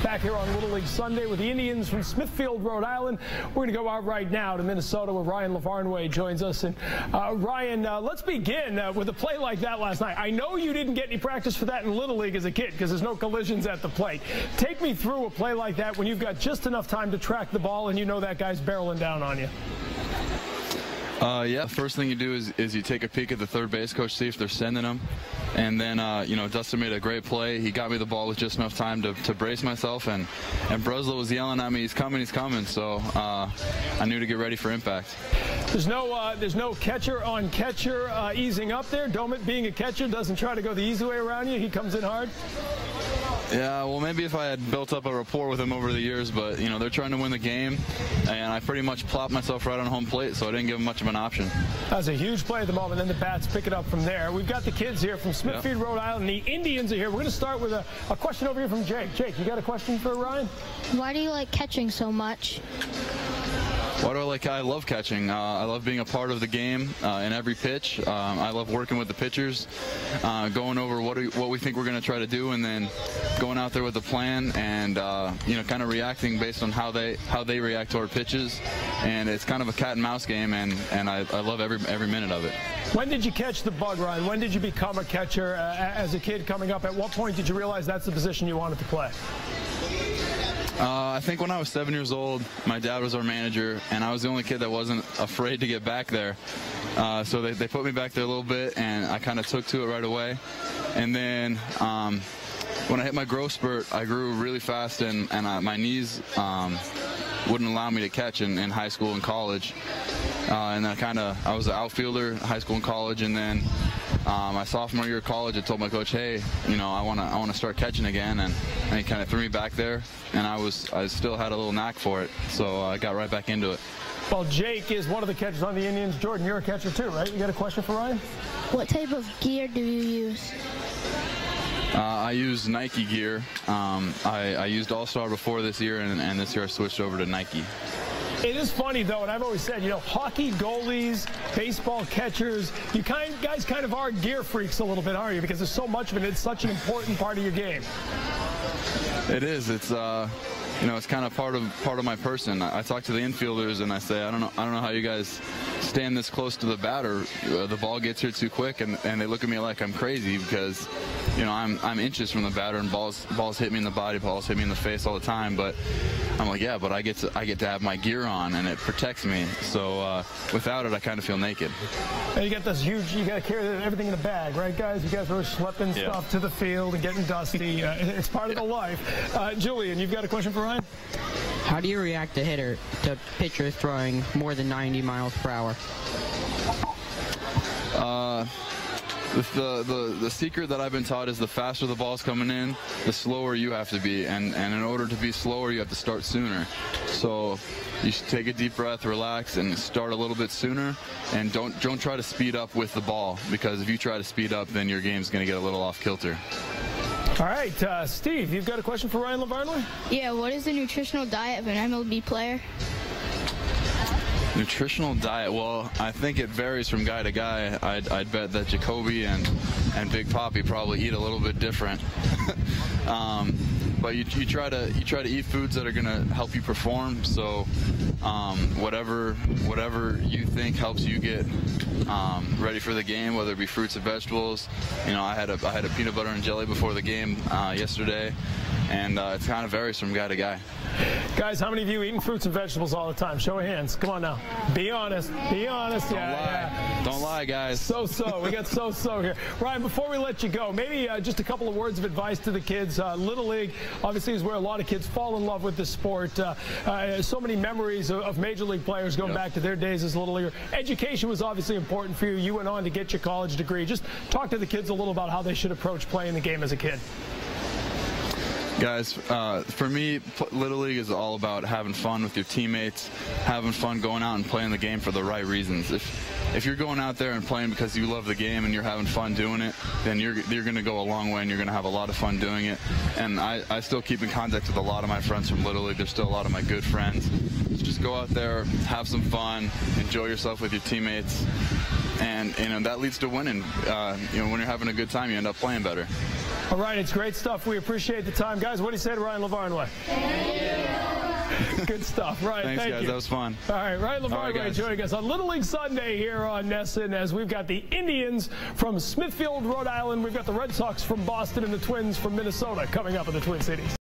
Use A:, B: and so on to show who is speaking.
A: Back here on Little League Sunday with the Indians from Smithfield, Rhode Island. We're going to go out right now to Minnesota where Ryan Lavarnway joins us. And Ryan, let's begin with a play like that last night. I know you didn't get any practice for that in Little League as a kid because there's no collisions at the plate. Take me through a play like that when you've got just enough time to track the ball and you know that guy's barreling down on you.
B: Yeah, first thing you do is you take a peek at the third base coach, see if they're sending him. And then, you know, Dustin made a great play. He got me the ball with just enough time to brace myself. And Breslow was yelling at me, he's coming. So I knew to get ready for impact.
A: There's no catcher on catcher easing up there. Domit, being a catcher, doesn't try to go the easy way around you. He comes in hard.
B: Yeah, well, maybe if I had built up a rapport with him over the years, but, you know, they're trying to win the game, and I pretty much plopped myself right on home plate, so I didn't give him much of an option.
A: That's a huge play at the moment, and then the bats pick it up from there. We've got the kids here from Smithfield, Rhode Island. The Indians are here. We're going to start with a question over here from Jake. Jake, you got a question for Ryan?
C: Why do you like catching so much?
B: Why do I like? I love catching. I love being a part of the game in every pitch. I love working with the pitchers, going over what we think we're going to try to do, and then going out there with a plan and you know, kind of reacting based on how they react to our pitches. And it's kind of a cat and mouse game, and I love every minute of it.
A: When did you catch the bug, Ryan? When did you become a catcher as a kid coming up? At what point did you realize that's the position you wanted to play?
B: I think when I was 7 years old, my dad was our manager, and I was the only kid that wasn't afraid to get back there. So they put me back there a little bit, and I kind of took to it right away. And then when I hit my growth spurt, I grew really fast, and my knees wouldn't allow me to catch in high school and college. And then I was an outfielder in high school and college, and then my sophomore year of college, I told my coach, hey, you know, I want to start catching again, and he kind of threw me back there, and I still had a little knack for it, so I got right back into it.
A: Well, Jake is one of the catchers on the Indians. Jordan, you're a catcher too, right? You got a question for Ryan?
C: What type of gear do you use?
B: I use Nike gear. I used All-Star before this year, and this year I switched over to Nike.
A: It is funny, though, and I've always said, you know, hockey goalies, baseball catchers, you guys kind of are gear freaks a little bit, aren't you? Because there's so much of it. It's such an important part of your game. It
B: is. It's you know, it's kind of part of my person. I talk to the infielders and I say, I don't know how you guys stand this close to the batter. The ball gets here too quick, and they look at me like I'm crazy because, you know, I'm inches from the batter, and balls hit me in the body, balls hit me in the face all the time. But I'm like, yeah, but I get to have my gear on, and it protects me. So without it, I kind of feel naked.
A: And you got this huge, you got to carry everything in a bag, right, guys? You guys are schlepping stuff to the field and getting dusty. It's part of the life. Julian, you've got a question for Ryan?
D: How do you react to pitchers throwing more than 90 miles per hour?
B: The secret that I've been taught is the faster the ball's coming in, the slower you have to be, and in order to be slower, you have to start sooner. So you should take a deep breath, relax, and start a little bit sooner, and don't try to speed up with the ball, because if you try to speed up, then your game's going to get a little off kilter.
A: All right, Steve, you've got a question for Ryan Lavarnway?
C: Yeah, what is the nutritional diet of an MLB player?
B: Nutritional diet, well, I think it varies from guy to guy. I'd bet that Jacoby and Big Papi probably eat a little bit different. But you try to eat foods that are going to help you perform. So whatever you think helps you get ready for the game, whether it be fruits or vegetables. You know, I had a peanut butter and jelly before the game yesterday, and it kind of varies from guy to guy.
A: Guys, how many of you eating fruits and vegetables all the time? Show of hands. Come on now. Be honest. Be honest.
B: Don't lie, guys.
A: So. We got so here. Ryan, before we let you go, maybe just a couple of words of advice to the kids. Little League, obviously, is where a lot of kids fall in love with the sport. So many memories of Major League players going back to their days as a Little Leaguer. Education was obviously important for you. You went on to get your college degree. Just talk to the kids a little about how they should approach playing the game as a kid.
B: Guys, for me, Little League is all about having fun with your teammates, having fun going out and playing the game for the right reasons. If you're going out there and playing because you love the game and you're having fun doing it, then you're going to go a long way and you're going to have a lot of fun doing it. And I still keep in contact with a lot of my friends from Little League. They're still a lot of my good friends. So just go out there, have some fun, enjoy yourself with your teammates, and you know that leads to winning. You know, when you're having a good time, you end up playing better.
A: All right, it's great stuff. We appreciate the time. Guys, what do you say to Ryan Lavarnway? Good stuff. Ryan,
B: Thanks,
A: thank
B: guys.
A: you.
B: That was fun.
A: All right, Ryan Lavarnway joining us on Little League Sunday here on NESN as we've got the Indians from Smithfield, Rhode Island. We've got the Red Sox from Boston and the Twins from Minnesota coming up in the Twin Cities.